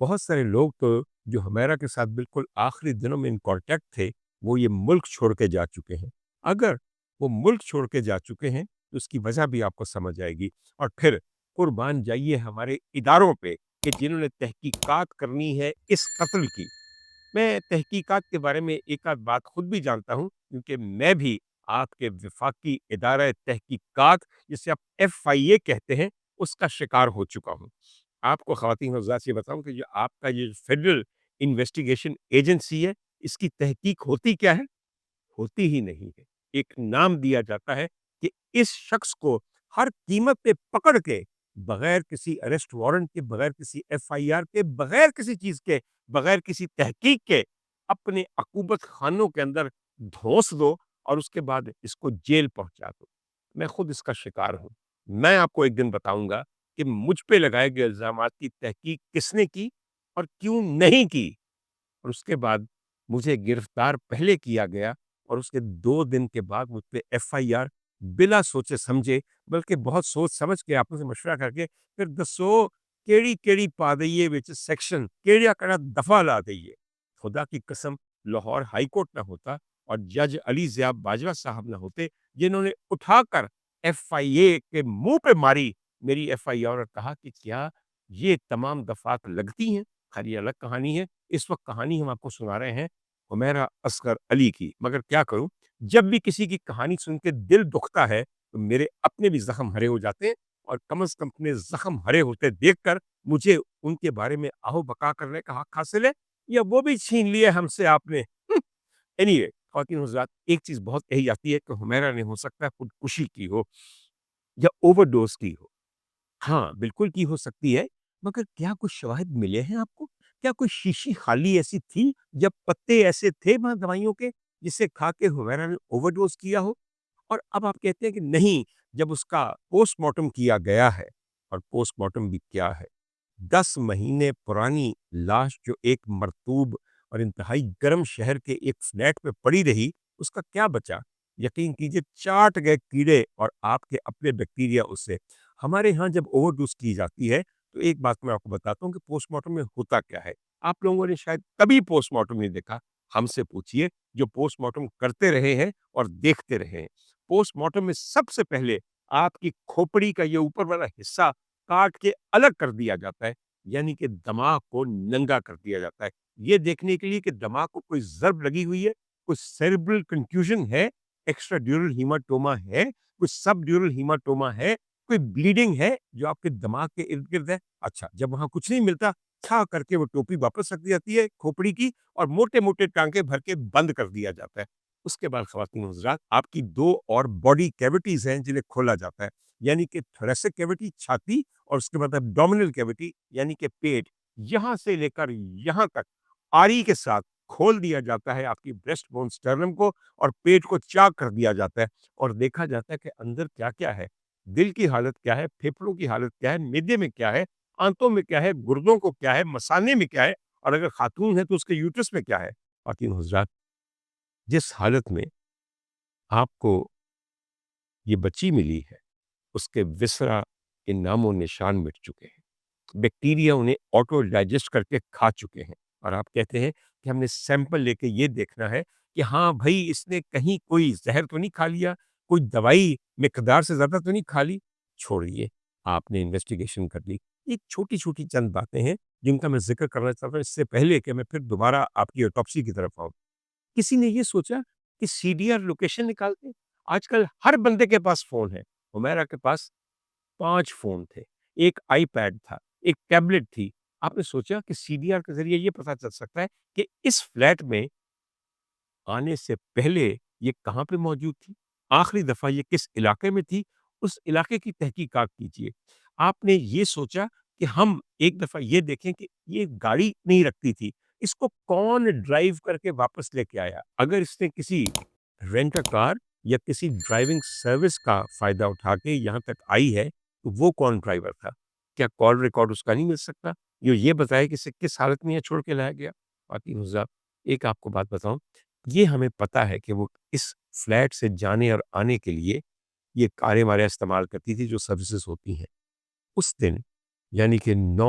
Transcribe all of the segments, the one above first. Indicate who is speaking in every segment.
Speaker 1: بہت سارے لوگ تو جو ہمیرا کے ساتھ بالکل آخری دنوں میں ان کانٹیکٹ تھے وہ یہ ملک چھوڑ کے جا چکے ہیں۔ اگر وہ ملک چھوڑ کے جا چکے ہیں تو اس کی وجہ بھی آپ کو سمجھ آئے گی۔ اور پھر قربان جائیے ہمارے اداروں پہ کہ جنہوں نے تحقیقات کرنی ہے اس قتل کی۔ میں تحقیقات کے بارے میں ایک آدھ بات خود بھی جانتا ہوں کیونکہ میں بھی آپ کے وفاقی ادارہ تحقیقات جسے آپ ایف آئی اے کہتے ہیں اس کا شکار ہو چکا ہوں۔ آپ کو خواتین حضرات سے بتاؤں کہ جو آپ کا یہ فیڈرل انویسٹیگیشن ایجنسی ہے اس کی تحقیق ہوتی کیا ہے؟ ہوتی ہی نہیں ہے۔ ایک نام دیا جاتا ہے کہ اس شخص کو ہر قیمت پہ پکڑ کے بغیر کسی اریسٹ وارنٹ کے، بغیر کسی ایف آئی آر کے، بغیر کسی چیز کے، بغیر کسی تحقیق کے اپنے عقوبت خانوں کے اندر دھوس دو اور اس کے بعد اس کو جیل پہنچا دو۔ میں خود اس کا شکار ہوں۔ میں آپ کو ایک دن بتاؤں گا کہ مجھ پہ لگائے گئے الزامات کی تحقیق کس نے کی اور کیوں نہیں کی، اور اس کے بعد مجھے گرفتار پہلے کیا گیا اور اس کے 2 دن کے بعد مجھ پہ ایف آئی آر بلا سوچے سمجھے، بلکہ بہت سوچ سمجھ کے آپ سے مشورہ کر کے پھر دسو کیڑی کیڑی پا دئیے وچ سیکشن کیڑا کیڑا دفعہ لا دئیے۔ خدا کی قسم لاہور ہائی کورٹ نہ ہوتا اور جج علی ضیاء باجوہ صاحب نہ ہوتے جنہوں نے اٹھا کر ایف آئی اے کے منہ پہ ماری میری ایف آئی آر اور کہا کہ کیا یہ تمام دفعات لگتی ہیں۔ خیر یہ الگ کہانی ہے، اس وقت کہانی ہم آپ کو سنا رہے ہیں حمیرہ اصغر علی کی، مگر کیا کروں جب بھی کسی کی کہانی سن کے دل دکھتا ہے تو میرے اپنے بھی زخم ہرے ہو جاتے ہیں، اور کم از کم اپنے زخم ہرے ہوتے دیکھ کر مجھے ان کے بارے میں آہو بقا کرنے کا حق حاصل ہے یا وہ بھی چھین لیے ہم سے آپ نے۔ اینی وے خواتین حضرات، ایک چیز بہت کہی جاتی ہے کہ حمیرہ نے ہو سکتا ہے خودکشی کی ہو یا اوور ڈوز کی ہو۔ ہاں بالکل کی ہو سکتی ہے، مگر کیا کچھ شواہد ملے ہیں آپ کو؟ کیا کوئی شیشی خالی ایسی تھی جب پتے ایسے تھے وہاں دوائیوں کے جسے کھا کے حمیرہ نے اوور ڈوز کیا ہو؟ اور اب آپ کہتے ہیں کہ نہیں، جب اس کا پوسٹ مارٹم کیا گیا ہے، اور پوسٹ مارٹم بھی کیا ہے، 10 مہینے پرانی لاش جو ایک مرطوب اور انتہائی گرم شہر کے ایک فلیٹ پہ پڑی رہی، اس کا کیا بچا؟ یقین کیجئے چاٹ گئے کیڑے اور آپ کے اپنے بیکٹیریا اس سے۔ ہمارے ہاں جب اوور ڈوز کی جاتی ہے تو ایک بات میں آپ کو بتاتا ہوں کہ پوسٹ مارٹم میں ہوتا کیا ہے۔ آپ لوگوں نے شاید کبھی پوسٹ مارٹم نہیں دیکھا، ہم سے پوچھئے جو پوسٹ مارٹم کرتے رہے ہیں اور دیکھتے رہے ہیں۔ پوسٹ مارٹم میں سب سے پہلے آپ کی کھوپڑی کا یہ اوپر والا حصہ کاٹ کے الگ کر دیا جاتا ہے، یعنی کہ دماغ کو ننگا کر دیا جاتا ہے، یہ دیکھنے کے لیے کہ دماغ کو کوئی ضرب لگی ہوئی ہے، کوئی سیریبرل کنفیوژن ہے، ایکسٹرا ڈیورل ہیماٹوما ہے، کوئی سب ڈیورل ہیماٹوما ہے، کوئی بلیڈنگ ہے جو آپ کے دماغ کے ارد گرد ہے۔ اچھا جب وہاں کچھ نہیں ملتا، کھا کر کے وہ ٹوپی واپس رکھ دی جاتی ہے کھوپڑی کی، اور موٹے موٹے ٹانکے بھر کے بند کر دیا جاتا ہے۔ اس کے بعد خواتین حضرات آپ کی 2 اور باڈی کیوٹیز ہیں جنہیں کھولا جاتا ہے، یعنی کہ تھوریسک کیوٹی چھاتی، اور اس کے بعد ابڈومینل کیوٹی یعنی کہ پیٹ، یہاں سے لے کر یہاں تک آری کے ساتھ کھول دیا جاتا ہے آپ کی بریسٹ بون سٹرنم کو، اور پیٹ کو چاک کر دیا جاتا ہے اور دیکھا جاتا ہے کہ اندر کیا کیا ہے، دل کی حالت کیا ہے، پھیپھڑوں کی حالت کیا ہے، معدے میں کیا ہے، آنتوں میں کیا ہے، گردوں کو کیا ہے، مثانے میں کیا ہے، اور اگر خاتون ہے تو اس کے یوٹرس میں کیا ہے۔ خواتین حضرات، جس حالت میں آپ کو یہ بچی ملی ہے اس کے وسرا کے نام و نشان مٹ چکے ہیں، بیکٹیریا انہیں آٹو ڈائجسٹ کر کے کھا چکے ہیں، اور آپ کہتے ہیں کہ ہم نے سیمپل لے کے یہ دیکھنا ہے کہ ہاں بھائی اس نے کہیں کوئی زہر تو نہیں کھا لیا، کوئی دوائی مقدار سے زیادہ تو نہیں کھا لی۔ چھوڑیے، آپ نے انویسٹیگیشن کر لی، ایک چھوٹی چھوٹی چند باتیں ہیں جن کا میں ذکر کرنا چاہتا ہوں اس سے پہلے کہ میں پھر دوبارہ آپ کی اوٹوپسی کی طرف آؤں۔ کسی نے یہ سوچا کہ سی ڈی آر لوکیشن نکالتے ہیں؟ آج کل ہر بندے کے پاس فون ہے، حمیرہ کے پاس 5 فون تھے، ایک آئی پیڈ تھا، ایک ٹیبلٹ تھی۔ آپ نے سوچا کہ سی ڈی آر کے ذریعے یہ پتا چل سکتا ہے کہ اس فلیٹ میں آنے سے پہلے یہ کہاں پہ موجود تھی، آخری دفعہ یہ کس علاقے میں تھی، اس علاقے کی تحقیقات کیجیے۔ آپ نے یہ سوچا کہ ہم ایک دفعہ یہ دیکھیں کہ یہ گاڑی نہیں رکھتی تھی، اس کو کون ڈرائیو کر کے واپس لے کے آیا؟ اگر اس نے کسی رینٹ کار یا کسی ڈرائیونگ سروس کا فائدہ اٹھا کے یہاں تک آئی ہے تو وہ کون ڈرائیور تھا؟ کیا کال ریکارڈ اس کا نہیں مل سکتا جو یہ بتائے کہ اسے کس حالت میں یہ چھوڑ کے لایا گیا؟ باقی حضرات، ایک آپ کو بات بتاؤں، یہ ہمیں پتا ہے کہ وہ اس فلیٹ سے جانے اور آنے کے لیے یہ کاریں واریں استعمال کرتی تھی جو سروسز ہوتی ہیں۔ اس دن یعنی کہ 9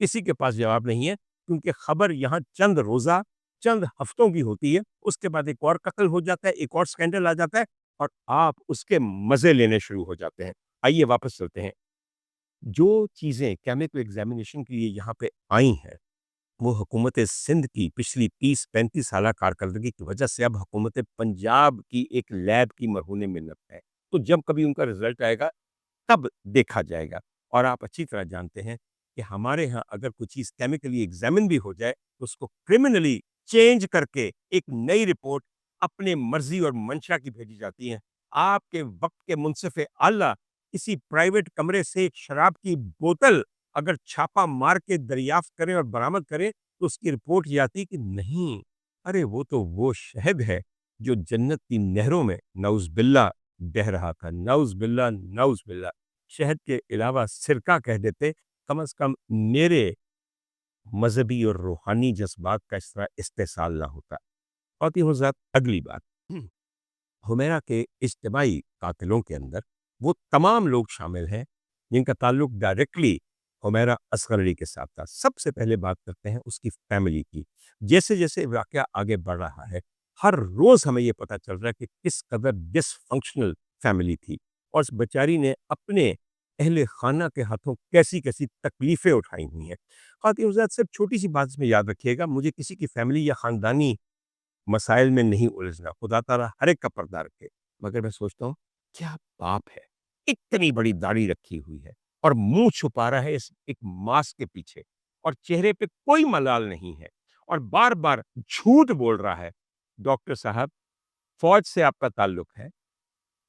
Speaker 1: کسی کے پاس جواب نہیں ہے، کیونکہ خبر یہاں چند روزہ، چند ہفتوں کی ہوتی ہے، اس کے بعد ایک اور قتل ہو جاتا ہے، ایک اور سکینڈل آ جاتا ہے، اور آپ اس کے مزے لینے شروع ہو جاتے ہیں۔ آئیے واپس چلتے ہیں۔ جو چیزیں کیمکل ایگزامینیشن کے لیے یہاں پہ آئی ہیں، وہ حکومت سندھ کی پچھلی 30-35 سالہ کارکردگی کی وجہ سے اب حکومت پنجاب کی ایک لیب کی مرہون منت ہے۔ تو جب کبھی ان کا رزلٹ آئے گا تب دیکھا جائے گا۔ اور آپ اچھی طرح جانتے ہیں کہ ہمارے ہاں اگر کوئی چیز کیمیکلی ایگزامن بھی ہو جائے تو اس کو کرمنلی چینج کر کے ایک نئی رپورٹ اپنے مرضی اور منشا کی بھیجی جاتی ہے۔ آپ کے وقت کے منصف اعلیٰ کسی پرائیویٹ کمرے سے ایک شراب کی بوتل اگر چھاپا مار کے دریافت کریں اور برآمد کریں تو اس کی رپورٹ یہ آتی کہ نہیں، ارے وہ تو وہ شہد ہے جو جنت کی نہروں میں نعوذ باللہ بہہ رہا تھا۔ نعوذ باللہ، نعوذ باللہ۔ شہد کے علاوہ سرکہ کہہ دیتے، کم از کم میرے مذہبی اور روحانی جذبات کا اس طرح استحصال نہ ہوتا۔ اور یہ ذات اگلی بات، حمیرہ کے اجتماعی قاتلوں کے اندر وہ تمام لوگ شامل ہیں جن کا تعلق ڈائریکٹلی حمیرہ اصغر علی کے ساتھ تھا۔ سب سے پہلے بات کرتے ہیں اس کی فیملی کی۔ جیسے جیسے واقعہ آگے بڑھ رہا ہے، ہر روز ہمیں یہ پتہ چل رہا ہے کہ کس قدر ڈس فنکشنل فیملی تھی، اور اس بیچاری نے اپنے اہل خانہ کے ہاتھوں کیسی کیسی تکلیفیں اٹھائی ہوئی ہیں۔ خواتین حضرات، صرف چھوٹی سی بات اس میں یاد رکھیے گا، مجھے کسی کی فیملی یا خاندانی مسائل میں نہیں الجھنا، خدا تعالیٰ ہر ایک کا پردہ رکھے، مگر میں سوچتا ہوں کیا باپ ہے، اتنی بڑی داڑھی رکھی ہوئی ہے اور منہ چھپا رہا ہے اس ایک ماسک کے پیچھے، اور چہرے پہ کوئی ملال نہیں ہے، اور بار بار جھوٹ بول رہا ہے۔ ڈاکٹر صاحب، فوج سے آپ کا تعلق ہے،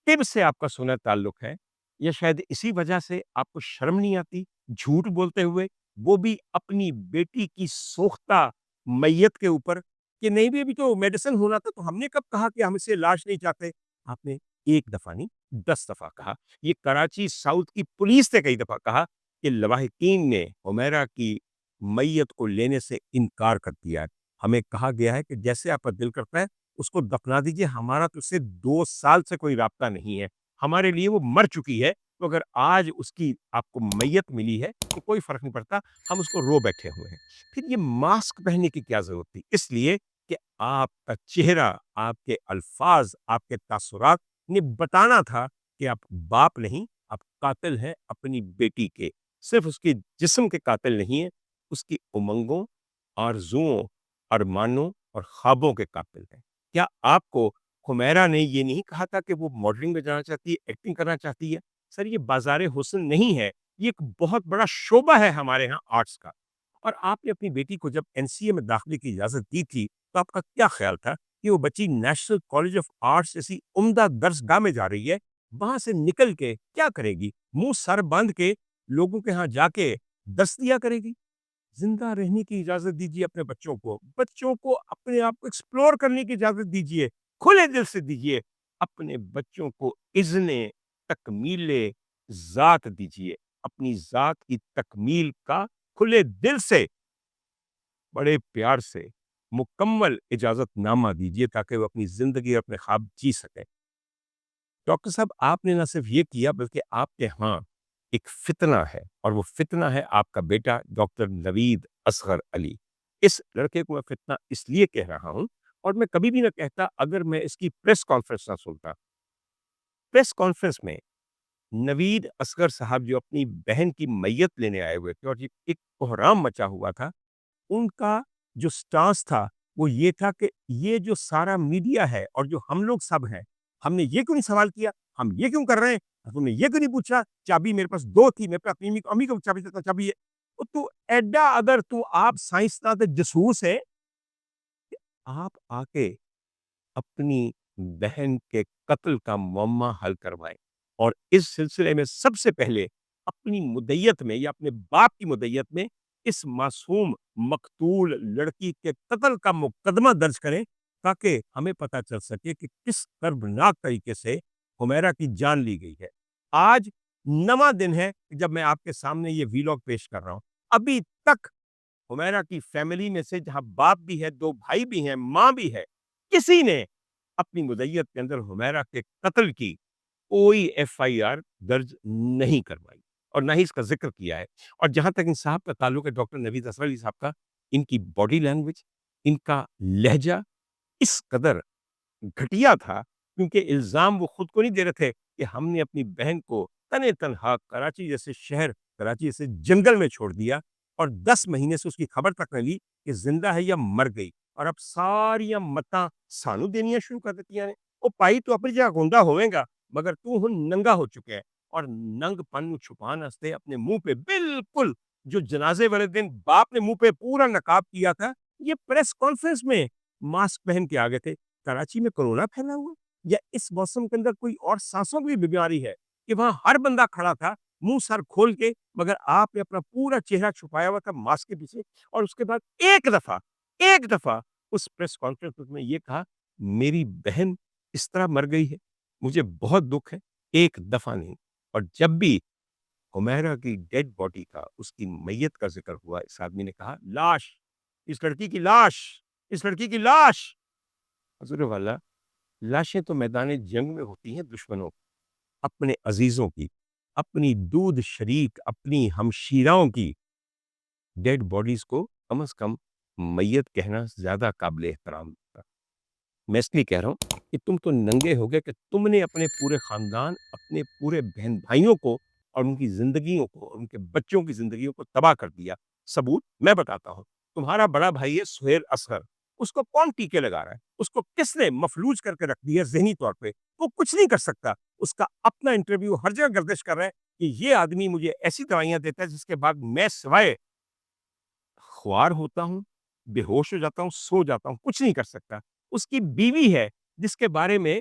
Speaker 1: طب سے آپ کا سنا تعلق ہے، یا شاید اسی وجہ سے آپ کو شرم نہیں آتی جھوٹ بولتے ہوئے، وہ بھی اپنی بیٹی کی سوختہ میت کے اوپر، کہ نہیں بھی ابھی تو میڈیسن ہونا تھا تو ہم نے کب کہا کہ ہم اسے لاش نہیں چاہتے؟ آپ نے ایک دفعہ نہیں 10 دفعہ کہا۔ یہ کراچی ساؤتھ کی پولیس نے کئی دفعہ کہا کہ لواحقین نے حمیرہ کی میت کو لینے سے انکار کر دیا ہے۔ ہمیں کہا گیا ہے کہ جیسے آپ کا دل کرتا ہے اس کو دفنا دیجئے، ہمارا تو اس سے 2 سال سے کوئی رابطہ نہیں ہے، ہمارے لیے وہ مر چکی ہے، تو اگر آج اس کی آپ کو میت ملی ہے تو کوئی فرق نہیں پڑتا، ہم اس کو رو بیٹھے ہوئے ہیں۔ پھر یہ ماسک پہننے کی کیا ضرورت تھی؟ اس لیے کہ آپ کا چہرہ، آپ کے الفاظ، آپ کے تاثرات نے بتانا تھا کہ آپ باپ نہیں، آپ قاتل ہیں اپنی بیٹی کے، صرف اس کی جسم کے قاتل نہیں ہیں، اس کی امنگوں، آرزوؤں، ارمانوں اور خوابوں کے قاتل ہیں۔ کیا آپ کو حمیرہ نے یہ نہیں کہا تھا کہ وہ ماڈلنگ میں جانا چاہتی ہے، ایکٹنگ کرنا چاہتی ہے؟ سر، یہ بازار حسن نہیں ہے، یہ ایک بہت بڑا شعبہ ہے ہمارے ہاں آرٹس کا۔ اور آپ نے اپنی بیٹی کو جب NCA میں داخلے کی اجازت دی تھی تو آپ کا کیا خیال تھا کہ وہ بچی نیشنل کالج آف آرٹس جیسی عمدہ درسگاہ میں جا رہی ہے، وہاں سے نکل کے کیا کرے گی؟ منہ سر باندھ کے لوگوں کے ہاں جا کے درس دیا کرے گی؟ زندہ رہنے کی اجازت دیجیے اپنے بچوں کو اپنے آپ کو ایکسپلور کرنے کی اجازت دیجیے، کھلے دل سے دیجیے، اپنے بچوں کو اذن تکمیل ذات دیجیے، اپنی ذات کی تکمیل کا کھلے دل سے، بڑے پیار سے مکمل اجازت نامہ دیجیے تاکہ وہ اپنی زندگی اور اپنے خواب جی سکیں۔ ڈاکٹر صاحب، آپ نے نہ صرف یہ کیا بلکہ آپ کے ہاں ایک فتنہ ہے، اور وہ فتنہ ہے آپ کا بیٹا ڈاکٹر نوید اصغر علی۔ اس لڑکے کو میں فتنہ اس لیے کہہ رہا ہوں، اور میں کبھی بھی نہ کہتا اگر میں اس کی پریس کانفرنس نہ سنتا۔ پریس کانفرنس میں نوید اصغر صاحب جو اپنی بہن کی میت لینے آئے ہوئے تھے اور ایک کوہرام مچا ہوا تھا، ان کا جو سٹانس تھا وہ یہ تھا کہ یہ جو سارا میڈیا ہے اور جو ہم لوگ سب ہیں، ہم نے یہ کیوں نہیں سوال کیا، ہم یہ کیوں کر رہے ہیں، تم نے یہ کیوں نہیں پوچھا؟ چابی میرے پاس 2 تھی، میرے پاس اپنی امی کو چابی دیتا، چابی ہے تو ایڈا، اگر تو آپ سائنسداں تے جاسوس ہے، آپ آ کے اپنی بہن کے قتل کا معمہ حل کروائیں، اور اس سلسلے میں سب سے پہلے اپنی مدعیت میں یا اپنے باپ کی مدعیت میں اس معصوم مقتول لڑکی کے قتل کا مقدمہ درج کریں تاکہ ہمیں پتہ چل سکے کہ کس کربناک طریقے سے حمیرہ کی جان لی گئی ہے۔ آج نواں دن ہے جب میں آپ کے سامنے یہ ویلاگ پیش کر رہا ہوں۔ ابھی تک حمیرہ کی فیملی میں سے، جہاں باپ بھی ہے، 2 بھائی بھی ہیں، ماں بھی ہے، کسی نے اپنی مدعیت کے اندر حمیرہ کے قتل کی کوئی FIR درج نہیں کروائی۔ اور نہ ہی اس کا ذکر کیا ہے۔ اور جہاں تک ان صاحب کا تعلق ہے ڈاکٹر نوید اظہر علی صاحب کا، ان کی باڈی لینگویج، ان کا لہجہ اس قدر گھٹیا تھا، کیونکہ الزام وہ خود کو نہیں دے رہے تھے کہ ہم نے اپنی بہن کو تنے تنہا کراچی جیسے شہر، کراچی جیسے جنگل میں چھوڑ دیا اور 10 مہینے سے اس کی خبر تک نہ لی کہ زندہ ہے یا مر گئی، اور اب ساریاں متاں سانو دینیاں شروع کر دیتی ہیں۔ وہ پائی تو اپنی جگہ گوندا ہوئے گا، مگر تو ہن ننگا ہو چکے ہے، اور ننگ پن چھپان واسطے اپنے منہ پہ بالکل جو جنازے والے دن باپ نے منہ پہ پورا نقاب کیا تھا، یہ پریس کانفرنس میں ماسک پہن کے آگے تھے۔ کراچی میں کورونا پھیلا ہوا، یا اس موسم کے اندر کوئی اور سانسوں کی بیماری ہے کہ وہاں ہر بندہ کھڑا تھا منہ سر کھول کے، مگر آپ نے اپنا پورا چہرہ چھپایا ہوا تھا ماسک کے پیچھے، اور اس کے بعد ایک دفعہ اس پریس کانفرنس میں یہ کہا میری بہن اس طرح مر گئی ہے، مجھے بہت دکھ ہے۔ ایک دفعہ نہیں۔ اور جب بھی حمیرہ کی ڈیڈ باڈی کا، اس کی میت کا ذکر ہوا، اس آدمی نے کہا لاش، اس لڑکی کی لاش، اس لڑکی کی لاش۔ حضور والا، لاشیں تو میدان جنگ میں ہوتی ہیں دشمنوں کی، اپنے عزیزوں کی، اپنی دودھ شریک، اپنی ہمشیراؤں کی ڈیڈ باڈیز کو کم از کم میت کہنا زیادہ قابل احترام تھا۔ میں اس لیے کہہ رہا ہوں کہ تم تو ننگے ہو گئے کہ تم نے اپنے پورے خاندان، اپنے پورے بہن بھائیوں کو اور ان کی زندگیوں کو اور ان کے بچوں کی زندگیوں کو تباہ کر دیا۔ ثبوت میں بتاتا ہوں، تمہارا بڑا بھائی ہے سہیل اصغر، اس کو کون ٹیکے لگا رہا ہے؟ اس کو کس نے مفلوج کر کے رکھ دیا ذہنی طور پہ؟ وہ کچھ نہیں کر سکتا۔ اس کا اپنا انٹرویو ہر جگہ گردش کر رہا ہے کہ یہ آدمی مجھے ایسی دوائیاں دیتا ہے جس کے بعد میں سوائے خوار ہوتا ہوں، بے ہوش ہو جاتا ہوں، سو جاتا ہوں، کچھ نہیں کر سکتا۔ اس کی بیوی ہے جس کے بارے میں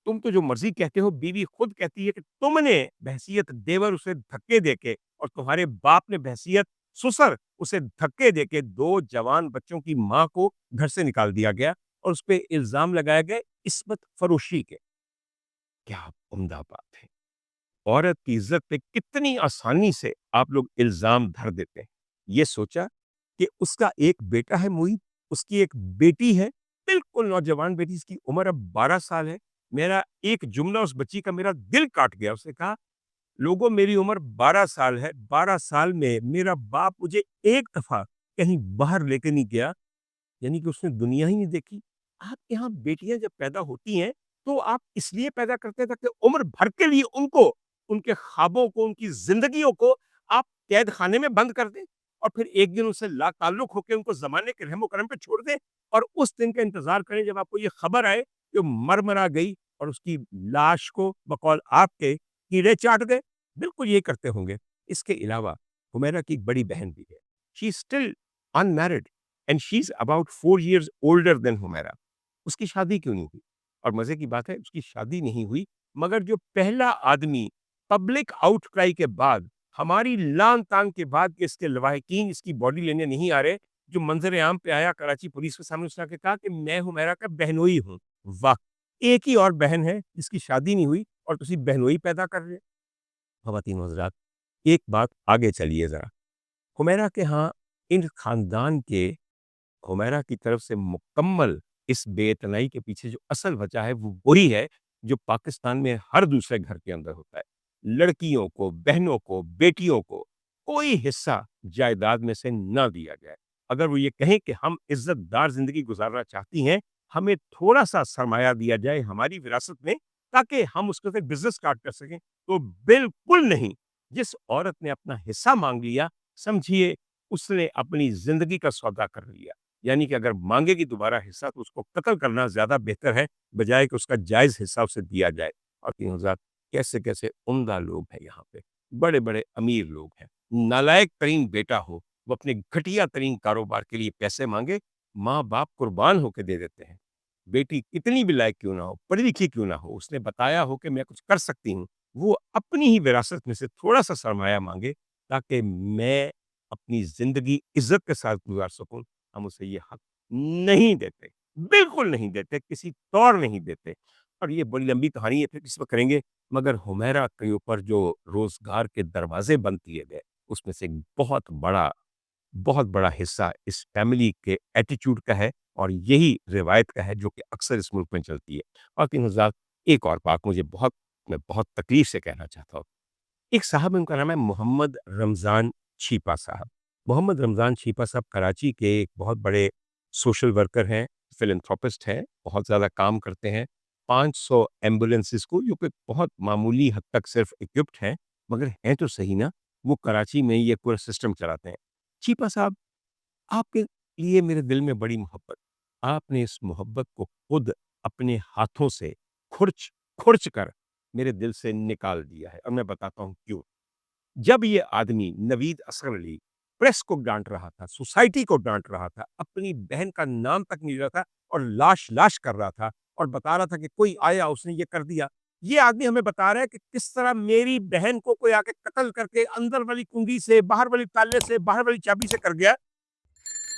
Speaker 1: تم تو جو مرضی کہتے ہو، بیوی خود کہتی ہے کہ تم نے بحیثیت دیور اسے دھکے دے کے، اور تمہارے باپ نے بحیثیت سسر اسے دھکے دے کے 2 جوان بچوں کی ماں کو گھر سے نکال دیا گیا، اور اس پہ الزام لگائے گئے عصمت فروشی کے۔ کیا عمدہ بات ہے! عورت کی عزت پہ کتنی آسانی سے آپ لوگ الزام دھر دیتے ہیں۔ یہ سوچا کہ اس کا ایک بیٹا ہے معید، اس کی ایک بیٹی ہے، بالکل نوجوان بیٹی، اس کی عمر اب 12 سال ہے۔ میرا ایک جملہ اس بچی کا میرا دل کاٹ گیا۔ اس نے کہا لوگوں میری عمر 12 سال ہے، 12 سال میں میرا باپ مجھے ایک دفعہ کہیں باہر لے کے نہیں گیا، یعنی کہ اس نے دنیا ہی نہیں دیکھی۔ آپ کے یہاں بیٹیاں جب پیدا ہوتی ہیں تو آپ اس لیے پیدا کرتے ہیں تاکہ عمر بھر کے لیے ان کو، ان کے خوابوں کو، ان کی زندگیوں کو آپ قید خانے میں بند کر دیں، اور پھر ایک دن ان سے لا تعلق ہو کے ان کو زمانے کے رحم و کرم پہ چھوڑ دیں، اور اس دن کا انتظار کریں جب آپ کو یہ خبر آئے کہ مر مرا گئی، اور اس کی لاش کو بقول آپ کے کیڑے چاٹ گئے۔ بالکل یہ کرتے ہوں گے۔ اس کے علاوہ حمیرہ کی ایک بڑی بہن بھی ہے، she is still unmarried and she's about 4 years older than Humaira. اس کی شادی کیوں نہیں ہوئی؟ اور مزے کی بات ہے اس کی شادی نہیں ہوئی، مگر جو پہلا آدمی پبلک آؤٹ کرائی کے بعد، ہماری لان تان کے بعد کہ اس کے لواحقین اس کی باڈی لینے نہیں آ رہے، جو منظر عام پہ آیا کراچی پولیس کے سامنے، اس نے کہا کہ میں حمیرہ کا بہنوئی ہوں۔ واہ! ایک ہی اور بہن ہے جس کی شادی نہیں ہوئی، اور تسی بہنوئی پیدا کر رہے۔ خواتین و حضرات، ایک بات آگے چلیے ذرا۔ حمیرہ کے ہاں ان خاندان کے، حمیرہ کی طرف سے مکمل اس بے اعتنائی کے پیچھے جو اصل وجہ ہے وہ وہی ہے جو پاکستان میں ہر دوسرے گھر کے اندر ہوتا ہے۔ لڑکیوں کو، بہنوں کو، بیٹیوں کو کوئی حصہ جائیداد میں سے نہ دیا جائے۔ اگر وہ یہ کہیں کہ ہم عزت دار زندگی گزارنا چاہتی ہیں، ہمیں تھوڑا سا سرمایہ دیا جائے ہماری وراثت میں تاکہ ہم اس کے ساتھ بزنس اسٹارٹ کر سکیں، تو بالکل نہیں۔ جس عورت نے اپنا حصہ مانگ لیا، سمجھیے اس نے اپنی زندگی کا سودا کر لیا۔ یعنی کہ اگر مانگے گی دوبارہ حصہ تو اس کو قتل کرنا زیادہ بہتر ہے، بجائے کہ اس کا جائز حصہ اسے دیا جائے۔ اور تین حضرات، کیسے کیسے عمدہ لوگ ہیں یہاں پہ، بڑے بڑے امیر لوگ ہیں۔ نالائق ترین بیٹا ہو، وہ اپنے گھٹیا ترین کاروبار کے لیے پیسے مانگے، ماں باپ قربان ہو کے دے دیتے ہیں۔ بیٹی کتنی بھی لائق کیوں نہ ہو، پڑھی لکھی کیوں نہ ہو، اس نے بتایا ہو کہ میں کچھ کر سکتی ہوں، وہ اپنی ہی وراثت میں سے تھوڑا سا سرمایہ مانگے تاکہ میں اپنی زندگی عزت کے ساتھ گزار سکوں، ہم اسے یہ حق نہیں دیتے، بالکل نہیں دیتے، کسی طور نہیں دیتے۔ اور یہ بڑی لمبی کہانی ہے، پھر کس وقت کریں گے، مگر حمیرہ کے اوپر جو روزگار کے دروازے بند کیے گئے، اس میں سے ایک بہت بڑا حصہ اس فیملی کے ایٹیچیوڈ کا ہے، اور یہی روایت کا ہے جو کہ اکثر اس ملک میں چلتی ہے۔ اور تین حضرات، ایک اور بات میں بہت تکلیف سے کہنا چاہتا ہوں، ایک صاحب ہیں، ان کا نام ہے محمد رمضان چھیپا صاحب۔ محمد رمضان چھیپا صاحب کراچی کے ایک بہت بڑے سوشل ورکر ہیں، فلنتھراپسٹ ہیں، بہت زیادہ کام کرتے ہیں۔ 500 ایمبولینسز کو، جو کہ بہت معمولی حد تک صرف اکوپڈ ہیں، مگر ہیں تو صحیح نا، وہ کراچی میں یہ پورا سسٹم چلاتے ہیں۔ چھیپا صاحب، آپ کے لیے میرے دل میں بڑی محبت۔ آپ نے اس محبت کو خود اپنے ہاتھوں سے کھرچ کھرچ کر میرے دل سے نکال دیا ہے، اور میں بتاتا ہوں کیوں۔ جب یہ آدمی نوید اصغر علی پریس کو ڈانٹ رہا تھا، سوسائٹی کو ڈانٹ رہا تھا، اپنی بہن کا نام تک نہیں رہا تھا، اور لاش لاش کر رہا تھا، اور بتا رہا تھا کہ کوئی آیا اس نے یہ کر دیا، یہ آدمی ہمیں بتا رہا ہے کہ کس طرح میری بہن کو کوئی آ کے قتل کر کے اندر والی کنگی سے، باہر والی تالے سے، باہر والی چابی سے کر گیا۔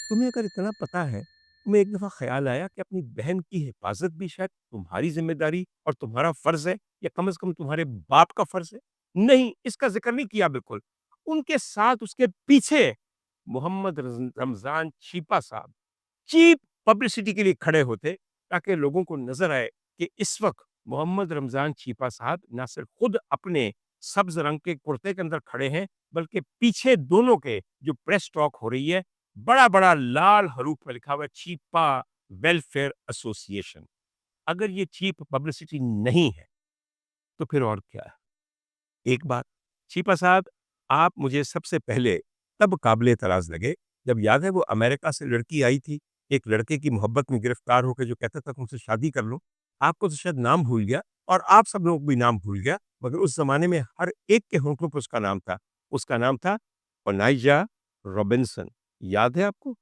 Speaker 1: تمہیں اگر اتنا پتا ہے، تمہیں ایک دفعہ خیال آیا کہ اپنی بہن کی حفاظت بھی شاید تمہاری ذمہ داری اور تمہارا فرض ہے، یا کم از کم تمہارے باپ کا فرض ہے؟ نہیں، اس کا ذکر نہیں کیا بالکل۔ ان کے ساتھ، اس کے پیچھے محمد رمضان چھیپا صاحب چیپ پبلسٹی کے لیے کھڑے ہوتے، تاکہ لوگوں کو نظر آئے کہ اس وقت محمد رمضان چھیپا صاحب نہ صرف خود اپنے سبز رنگ کے کرتے کے اندر کھڑے ہیں، بلکہ پیچھے دونوں کے جو پریس ٹاک ہو رہی ہے، بڑا بڑا لال حروف میں لکھا ہوا ہے چھیپا ویلفیئر ایسوسی ایشن۔ اگر یہ چیپ پبلسٹی نہیں ہے تو پھر اور کیا ہے؟ ایک بات، چھیپا صاحب، آپ مجھے سب سے پہلے تب قابل اعتراض لگے جب یاد ہے وہ امریکہ سے لڑکی آئی تھی، ایک لڑکے کی محبت میں گرفتار ہو کے جو کہتا تھا تم سے شادی کر لوں۔ آپ کو تو شاید نام بھول گیا، اور آپ سب لوگ بھی نام بھول گیا، مگر اس زمانے میں ہر ایک کے ہونٹوں پہ اس کا نام تھا۔ اس کا نام تھا اونائجا رابنسن۔ یاد ہے آپ کو؟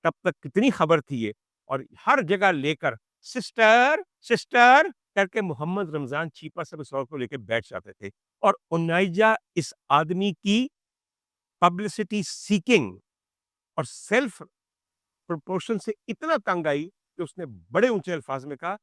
Speaker 1: تب تک کتنی خبر تھی یہ، اور ہر جگہ لے کر سسٹر سسٹر کر کے محمد رمضان چھیپا سب اس عورت کو لے کے بیٹھ جاتے تھے، اور اونائجا اس آدمی کی پبلسٹی سیکنگ اور سیلف پروپورشن سے اتنا تنگ آئی کہ اس نے بڑے اونچے الفاظ میں کہا